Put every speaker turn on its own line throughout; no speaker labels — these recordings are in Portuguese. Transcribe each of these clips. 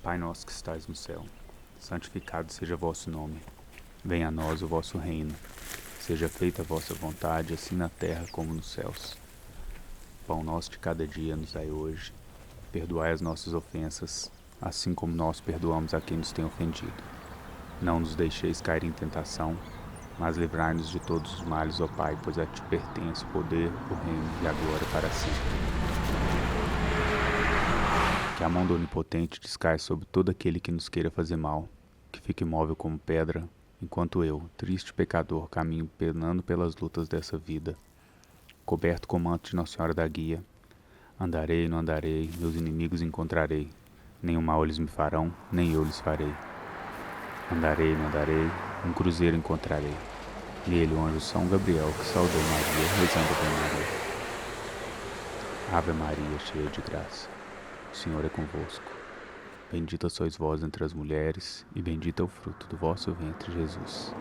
Pai nosso que estais no céu, santificado seja vosso nome. Venha a nós o vosso reino. Seja feita a vossa vontade, assim na terra como nos céus. Pão nosso de cada dia nos dai hoje. Perdoai as nossas ofensas, assim como nós perdoamos a quem nos tem ofendido. Não nos deixeis cair em tentação, mas livrai-nos de todos os males, ó Pai, pois a ti pertence o poder, o reino e a glória para sempre. Que a mão do Onipotente descaia sobre todo aquele que nos queira fazer mal, que fique imóvel como pedra, enquanto eu, triste pecador, caminho penando pelas lutas dessa vida. Coberto com o manto de Nossa Senhora da Guia, andarei, não andarei, meus inimigos encontrarei. Nenhum mal eles me farão, nem eu lhes farei. Andarei, não andarei, um cruzeiro encontrarei. Nele o anjo São Gabriel, que saudou Maria, rezando bem Maria. Ave Maria, cheia de graça, o Senhor é convosco. Bendita sois vós entre as mulheres, e bendito é o fruto do vosso ventre, Jesus.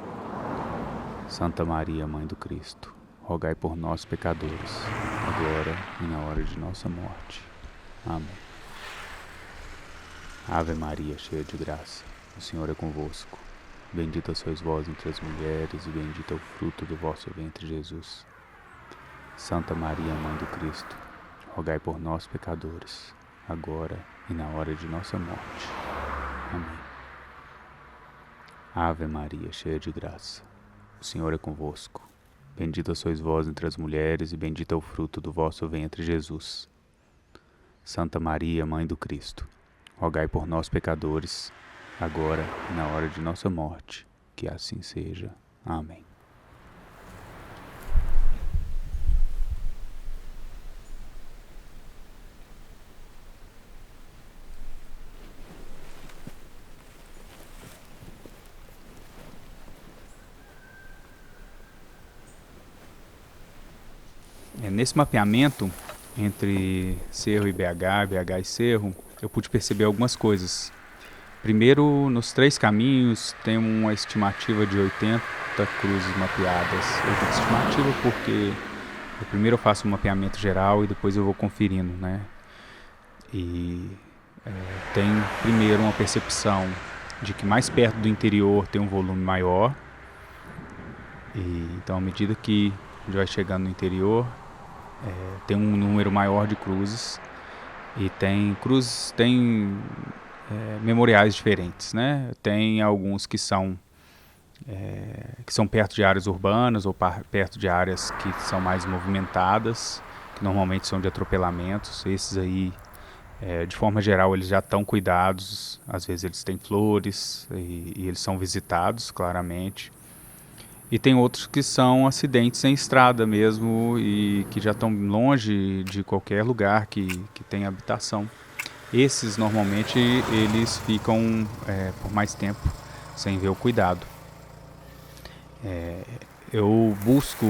Santa Maria, Mãe do Cristo, rogai por nós, pecadores, agora e na hora de nossa morte. Amém. Ave Maria, cheia de graça, o Senhor é convosco. Bendita sois vós entre as mulheres, e bendito é o fruto do vosso ventre, Jesus. Santa Maria, Mãe do Cristo, rogai por nós, pecadores, agora e na hora de nossa morte. Amém. Ave Maria, cheia de graça, o Senhor é convosco. Bendita sois vós entre as mulheres, e bendito é o fruto do vosso ventre, Jesus. Santa Maria, Mãe do Cristo, rogai por nós, pecadores, agora e na hora de nossa morte. Que assim seja. Amém. Nesse mapeamento entre Cerro e BH, BH e Cerro, eu pude perceber algumas coisas. Primeiro, nos 3 caminhos tem uma estimativa de 80 cruzes mapeadas. Eu digo estimativa porque primeiro eu faço um mapeamento geral e depois eu vou conferindo, né? E tem primeiro uma percepção de que mais perto do interior tem um volume maior. E então, à medida que a gente vai chegando no interior, tem um número maior de cruzes. E tem cruzes, tem memoriais diferentes, né? Tem alguns que são perto de áreas urbanas ou perto de áreas que são mais movimentadas, que normalmente são de atropelamentos. Esses aí, de forma geral, eles já estão cuidados. Às vezes eles têm flores e eles são visitados, claramente. E tem outros que são acidentes em estrada mesmo e que já estão longe de qualquer lugar que tem habitação. Esses, normalmente, eles ficam por mais tempo sem ver o cuidado. Eu busco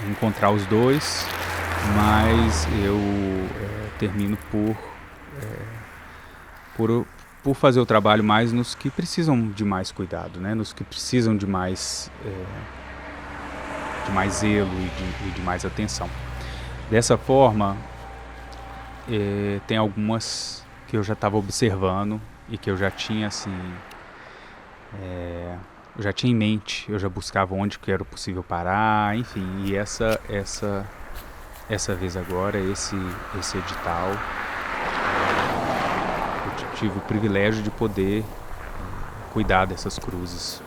encontrar os dois, mas eu termino por fazer o trabalho mais nos que precisam de mais cuidado, né? Nos que precisam de mais zelo e de mais atenção. Dessa forma, tem algumas que eu já estava observando e que eu já tinha assim, eu já tinha em mente, eu já buscava onde que era possível parar, enfim. E essa vez agora, esse edital, eu tive o privilégio de poder cuidar dessas cruzes.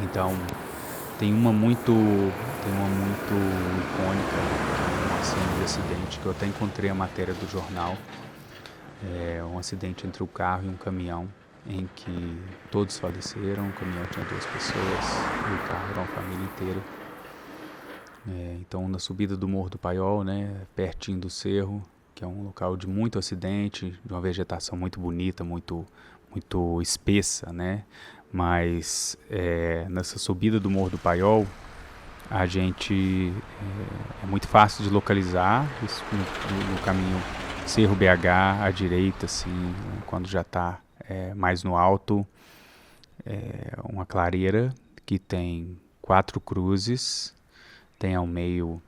Então, tem uma muito icônica, uma cena de acidente que eu até encontrei a matéria do jornal. Um acidente entre o carro e um caminhão, em que todos faleceram. O caminhão tinha 2 pessoas e o carro era uma família inteira. Então, na subida do Morro do Paiol, né, pertinho do cerro, que é um local de muito acidente, de uma vegetação muito bonita, muito espessa, né? Mas nessa subida do Morro do Paiol, a gente é muito fácil de localizar no caminho Cerro BH à direita, assim, quando já está mais no alto, uma clareira que tem 4 cruzes, tem ao meio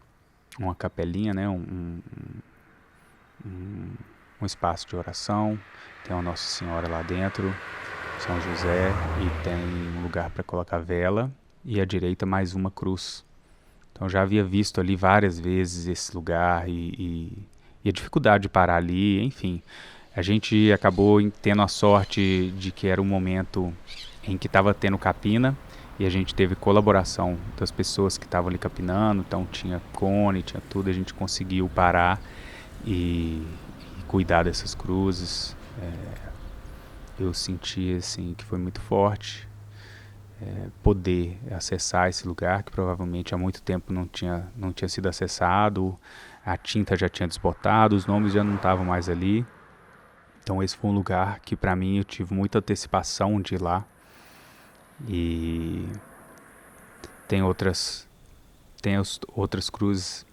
uma capelinha, né, um espaço de oração, tem uma Nossa Senhora lá dentro, São José, e tem um lugar para colocar vela, e à direita mais uma cruz. Então eu já havia visto ali várias vezes esse lugar e a dificuldade de parar ali, enfim. A gente acabou tendo a sorte de que era um momento em que estava tendo capina, e a gente teve colaboração das pessoas que estavam ali capinando, então tinha cone, tinha tudo, a gente conseguiu parar e cuidar dessas cruzes. Eu senti assim que foi muito forte poder acessar esse lugar que provavelmente há muito tempo não tinha sido acessado, a tinta já tinha desbotado, os nomes já não estavam mais ali. Então esse foi um lugar que para mim eu tive muita antecipação de ir lá. E tem outras cruzes.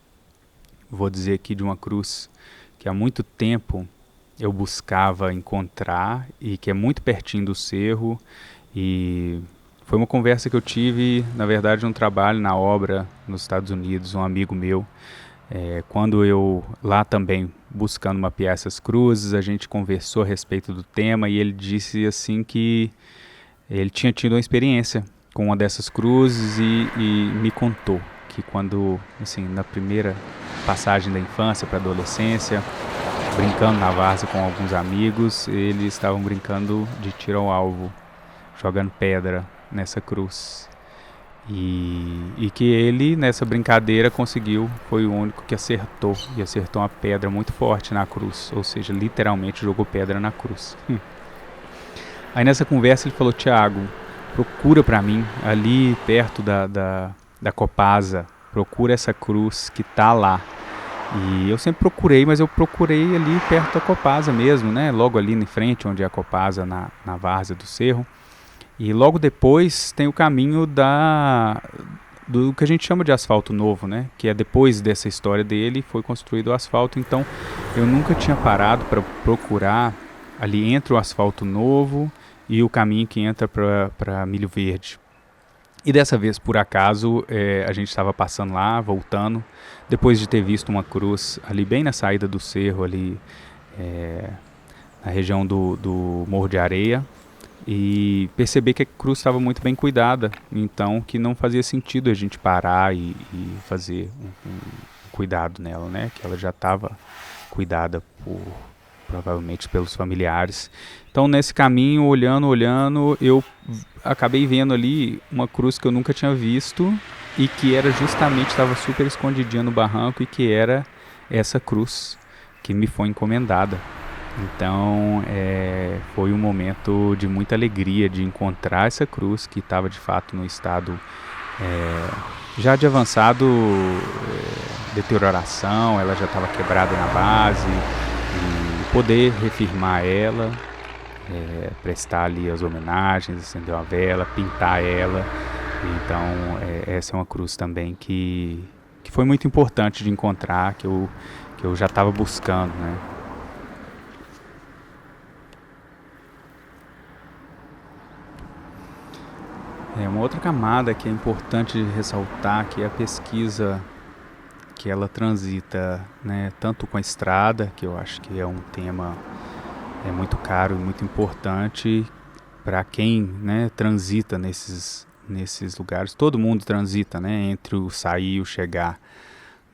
Vou dizer aqui de uma cruz que há muito tempo eu buscava encontrar e que é muito pertinho do cerro, e foi uma conversa que eu tive, na verdade, num trabalho na obra nos Estados Unidos, um amigo meu. Quando eu lá também buscando mapear essas cruzes, a gente conversou a respeito do tema e ele disse assim que ele tinha tido uma experiência com uma dessas cruzes e me contou que quando, assim, na primeira passagem da infância para a adolescência, brincando na várzea com alguns amigos, eles estavam brincando de tiro ao alvo, jogando pedra nessa cruz. E que ele, nessa brincadeira, foi o único que acertou, e acertou uma pedra muito forte na cruz, ou seja, literalmente jogou pedra na cruz. Aí nessa conversa ele falou: Tiago, procura pra mim, ali perto da Copasa, procura essa cruz que tá lá. E eu sempre procurei, mas eu procurei ali perto da Copasa mesmo, né? Logo ali em frente, onde é a Copasa, na várzea do cerro. E logo depois tem o caminho do que a gente chama de asfalto novo, né? Que é depois dessa história dele, foi construído o asfalto. Então eu nunca tinha parado para procurar ali entre o asfalto novo e o caminho que entra para Milho Verde. E dessa vez, por acaso, a gente estava passando lá, voltando, depois de ter visto uma cruz ali bem na saída do cerro, ali na região do Morro de Areia, e perceber que a cruz estava muito bem cuidada, então que não fazia sentido a gente parar e fazer um cuidado nela, né? Que ela já estava cuidada provavelmente pelos familiares. Então nesse caminho, olhando, eu acabei vendo ali uma cruz que eu nunca tinha visto e que era justamente, estava super escondidinha no barranco, e que era essa cruz que me foi encomendada. Então foi um momento de muita alegria de encontrar essa cruz que estava de fato no estado já de avançado deterioração, ela já estava quebrada na base, e poder refirmar ela, prestar ali as homenagens, acender uma vela, pintar ela. Então essa é uma cruz também que foi muito importante de encontrar, que eu já estava buscando, né? Uma outra camada que é importante ressaltar, que é a pesquisa que ela transita, né, tanto com a estrada, que eu acho que é um tema muito caro e muito importante para quem, né, transita nesses lugares. Todo mundo transita, né, entre o sair e o chegar,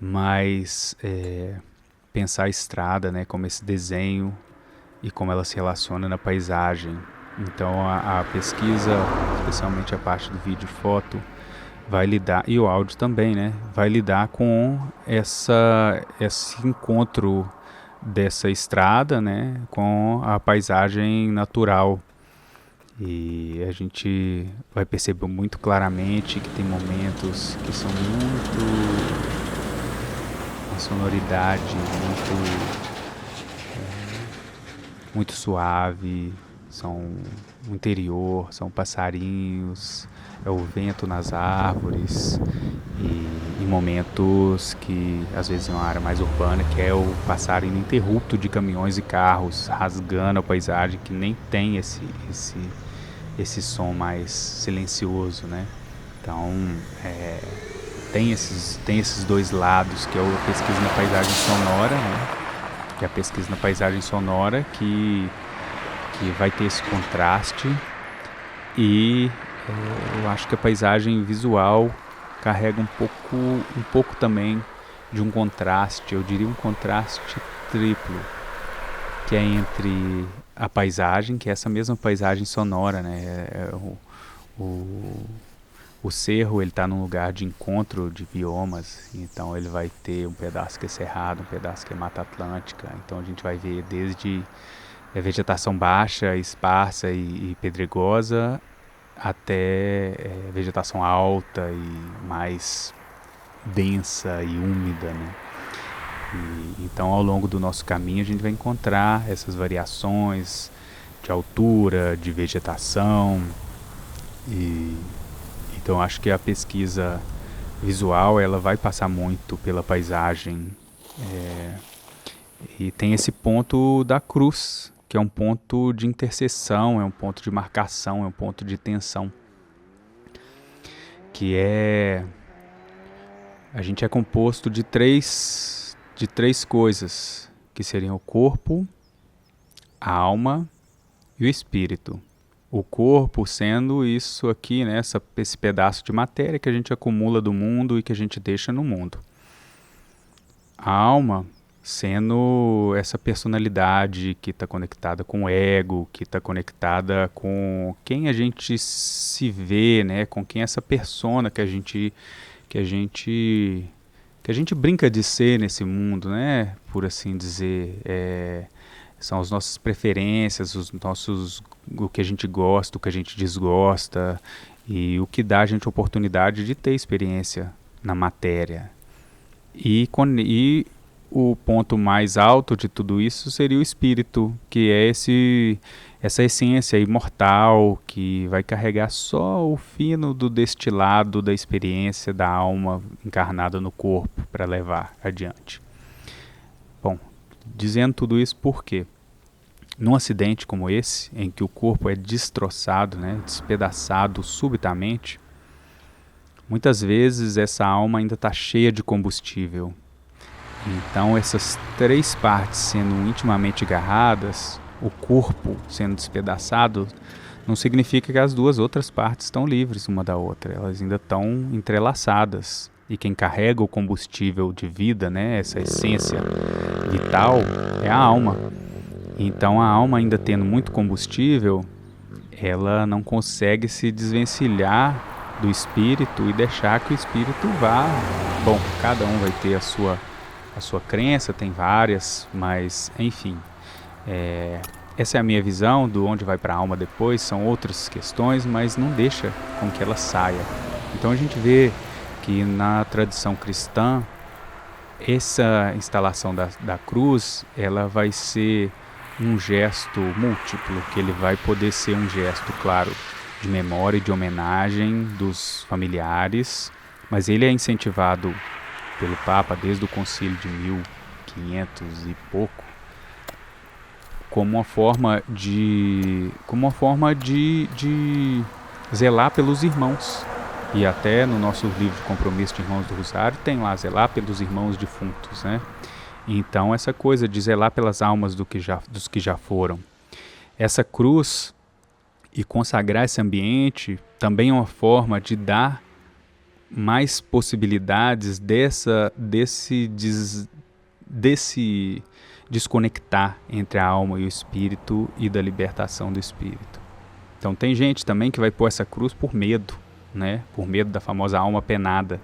mas pensar a estrada, né, como esse desenho e como ela se relaciona na paisagem. Então a pesquisa, especialmente a parte do vídeo e foto, vai lidar, e o áudio também, né? Vai lidar com esse encontro dessa estrada, né? Com a paisagem natural. E a gente vai perceber muito claramente que tem momentos que são uma sonoridade muito suave, são o interior, são passarinhos, é o vento nas árvores, e em momentos que às vezes é uma área mais urbana, que é o passar ininterrupto de caminhões e carros rasgando a paisagem, que nem tem esse som mais silencioso, né? Então tem esses dois lados, que é a pesquisa na paisagem sonora, né? que é a pesquisa na paisagem sonora, que vai ter esse contraste. E eu acho que a paisagem visual carrega um pouco também de um contraste, eu diria um contraste triplo, que é entre a paisagem, que é essa mesma paisagem sonora, né? O cerro, ele está num lugar de encontro de biomas, então ele vai ter um pedaço que é cerrado, um pedaço que é Mata Atlântica, então a gente vai ver desde vegetação baixa, esparsa e pedregosa, até vegetação alta e mais densa e úmida, né? Então, ao longo do nosso caminho, a gente vai encontrar essas variações de altura, de vegetação. Então, acho que a pesquisa visual ela vai passar muito pela paisagem. E tem esse ponto da cruz, que é um ponto de interseção, é um ponto de marcação, é um ponto de tensão. Que é... A gente é composto de três coisas, que seriam o corpo, a alma e o espírito. O corpo sendo isso aqui, né, esse pedaço de matéria que a gente acumula do mundo e que a gente deixa no mundo. A alma sendo essa personalidade que está conectada com o ego, que está conectada com quem a gente se vê, né, com quem essa persona que a gente brinca de ser nesse mundo, né? Por assim dizer, são as nossas preferências, o que a gente gosta, o que a gente desgosta e o que dá a gente a oportunidade de ter experiência na matéria. E o ponto mais alto de tudo isso seria o espírito, que é essa essência imortal que vai carregar só o fino do destilado da experiência da alma encarnada no corpo para levar adiante. Bom, dizendo tudo isso por quê? Num acidente como esse, em que o corpo é destroçado, né, despedaçado subitamente, muitas vezes essa alma ainda está cheia de combustível. Então essas três partes sendo intimamente agarradas, o corpo sendo despedaçado, não significa que as duas outras partes estão livres uma da outra. Elas ainda estão entrelaçadas. E quem carrega o combustível de vida, né, essa essência vital, é a alma. Então a alma ainda tendo muito combustível, ela não consegue se desvencilhar do espírito e deixar que o espírito vá. Bom, cada um vai ter a sua crença, tem várias, mas enfim, essa é a minha visão do onde vai para a alma depois, são outras questões, mas não deixa com que ela saia. Então a gente vê que na tradição cristã, essa instalação da cruz, ela vai ser um gesto múltiplo, que ele vai poder ser um gesto, claro, de memória e de homenagem dos familiares, mas ele é incentivado pelo Papa desde o concílio de 1500 e pouco, como uma forma de zelar pelos irmãos. E até no nosso livro de Compromisso de Irmãos do Rosário tem lá zelar pelos irmãos defuntos, né? Então essa coisa de zelar pelas almas dos que já foram. Essa cruz e consagrar esse ambiente também é uma forma de dar mais possibilidades desse desconectar entre a alma e o espírito e da libertação do espírito. Então tem gente também que vai pôr essa cruz por medo, né? Por medo da famosa alma penada,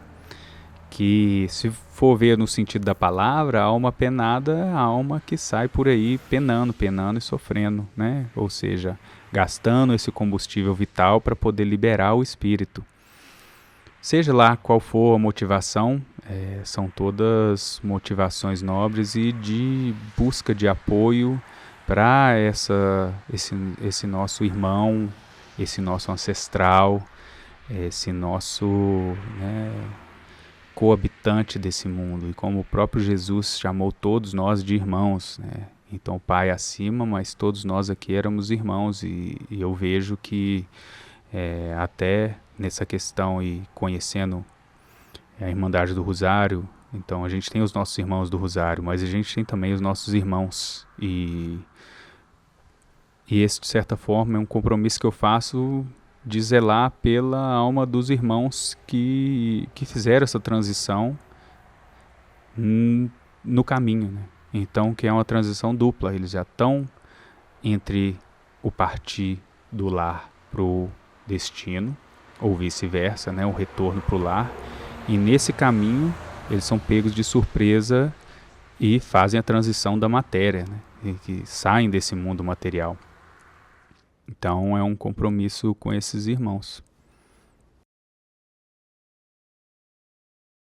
que se for ver no sentido da palavra, a alma penada é a alma que sai por aí penando e sofrendo, né? Ou seja, gastando esse combustível vital para poder liberar o espírito. Seja lá qual for a motivação, são todas motivações nobres e de busca de apoio para esse nosso irmão, esse nosso ancestral, esse nosso, né, coabitante desse mundo. E como o próprio Jesus chamou todos nós de irmãos, né? Então o Pai acima, mas todos nós aqui éramos irmãos, e eu vejo que até nessa questão e conhecendo a Irmandade do Rosário Então a gente tem os nossos irmãos do Rosário, mas a gente tem também os nossos irmãos. E esse, de certa forma, é um compromisso que eu faço de zelar pela alma dos irmãos que fizeram essa transição no caminho, né? Então, que é uma transição dupla. Eles já estão entre o partir do lar pro destino, ou vice-versa, né? O retorno pro lar. E nesse caminho, eles são pegos de surpresa e fazem a transição da matéria, né? E que saem desse mundo material. Então é um compromisso com esses irmãos.